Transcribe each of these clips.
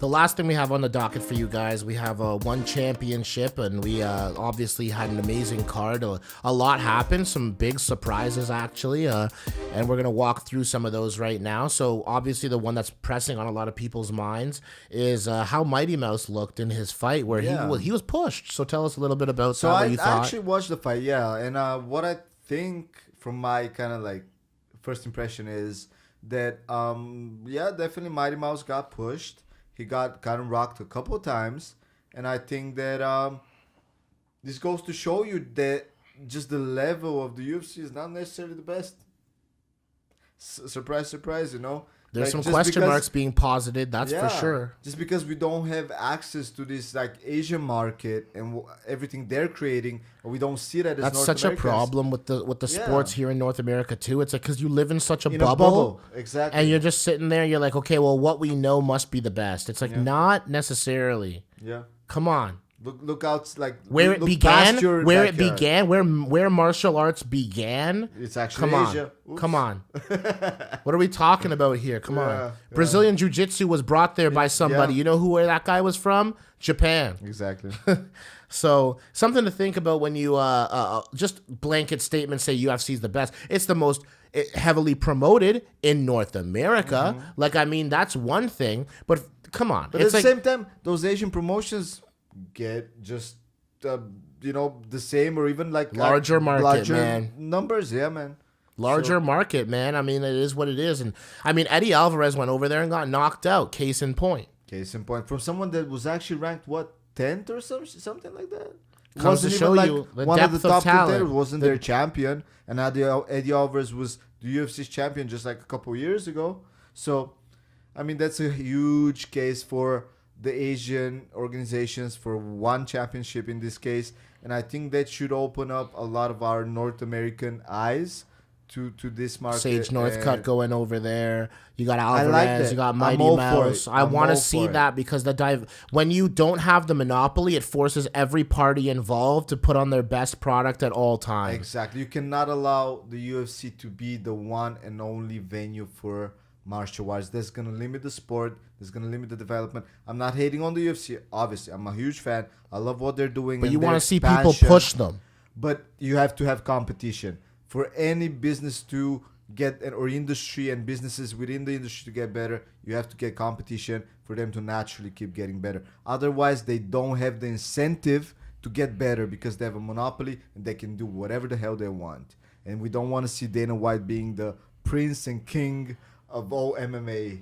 The last thing we have on the docket for you guys, we have one championship, and we obviously had an amazing card. A lot happened, some big surprises actually, and we're gonna walk through some of those right now. So obviously, the one that's pressing on a lot of people's minds is how Mighty Mouse looked in his fight, where he was pushed. So tell us a little bit about that. What you thought. I actually watched the fight, and what I think from my kind of like first impression is that definitely Mighty Mouse got pushed. He got kind of rocked a couple of times, and I think that this goes to show you that just the level of the UFC is not necessarily the best. Surprise, surprise, There's some question marks being posited, that's for sure. Just because we don't have access to this like Asian market and everything they're creating, or we don't see that as That's North such Americans. a problem with the sports here in North America too. It's like because you live in such a bubble. Exactly. And you're just sitting there, you're like, okay, well, what we know must be the best. It's like not necessarily. Yeah. Come on. Look out, like where look it began, where it began, where martial arts began. It's actually Asia. Come on. What are we talking about here? Come on. Brazilian Jiu-Jitsu was brought there by somebody. You know where that guy was from? Japan. Exactly. So something to think about when you just blanket statement say UFC is the best. It's the most heavily promoted in North America. Mm-hmm. Like, I mean, that's one thing, but come on. But it's at the same time, those Asian promotions get just the same or even like larger market, man. Numbers, man. Larger market, man. I mean, it is what it is. And I mean, Eddie Alvarez went over there and got knocked out. Case in point. From someone that was actually ranked 10th or something like that. Comes to show you the one depth of the top talent. Wasn't their champion, and Eddie Alvarez was the UFC's champion just like a couple years ago. So, I mean, that's a huge case for the Asian organizations for one championship in this case, and I think that should open up a lot of our North American eyes to this market. Sage Northcutt going over there. You got Alvarez. You got Mighty Mouse. I want to see that because when you don't have the monopoly, it forces every party involved to put on their best product at all times. Exactly. You cannot allow the UFC to be the one and only venue for martial arts. That's going to limit the sport. That's going to limit the development. I'm not hating on the UFC. Obviously, I'm a huge fan. I love what they're doing. But you want to see people push them. But you have to have competition. For any business to get, or industry and businesses within the industry to get better, you have to get competition for them to naturally keep getting better. Otherwise, they don't have the incentive to get better because they have a monopoly and they can do whatever the hell they want. And we don't want to see Dana White being the prince and king of all MMA.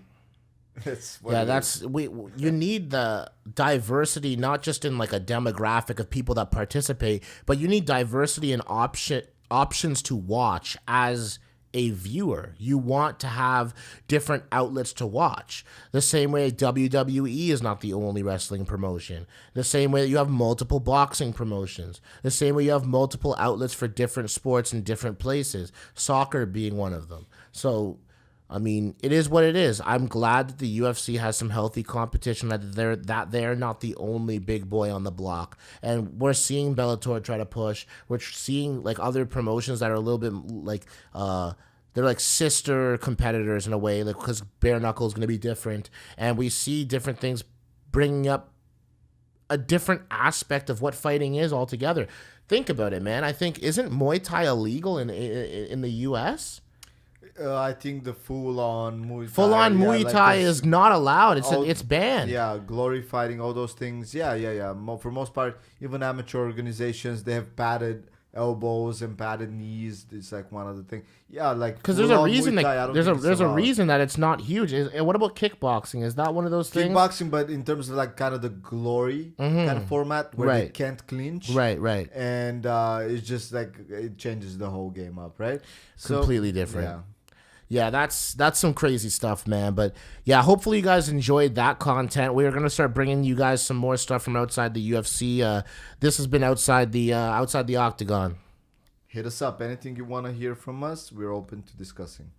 You need the diversity, not just in like a demographic of people that participate, but you need diversity and options to watch as a viewer. You want to have different outlets to watch. The same way WWE is not the only wrestling promotion. The same way that you have multiple boxing promotions. The same way you have multiple outlets for different sports in different places. Soccer being one of them. So, I mean, it is what it is. I'm glad that the UFC has some healthy competition, that they're not the only big boy on the block. And we're seeing Bellator try to push. We're seeing like other promotions that are a little bit like they're like sister competitors in a way, like because bare knuckle is going to be different, and we see different things bringing up a different aspect of what fighting is altogether. Think about it, man. I think isn't Muay Thai illegal in the U.S.? I think the full-on Muay Thai. Full-on Muay Thai is not allowed. It's banned. Yeah, glory fighting, all those things. Yeah. For most part, even amateur organizations, they have padded elbows and padded knees. It's like one of the things. Yeah, like because there's a reason. There's a reason that it's not huge. And what about kickboxing? Is that one of those things? Kickboxing, but in terms of like kind of the glory kind of format where they can't clinch. Right. And it's just like it changes the whole game up, right? Completely different. Yeah, that's some crazy stuff, man. But yeah, hopefully you guys enjoyed that content. We are gonna start bringing you guys some more stuff from outside the UFC. This has been outside the Octagon. Hit us up. Anything you want to hear from us, we're open to discussing.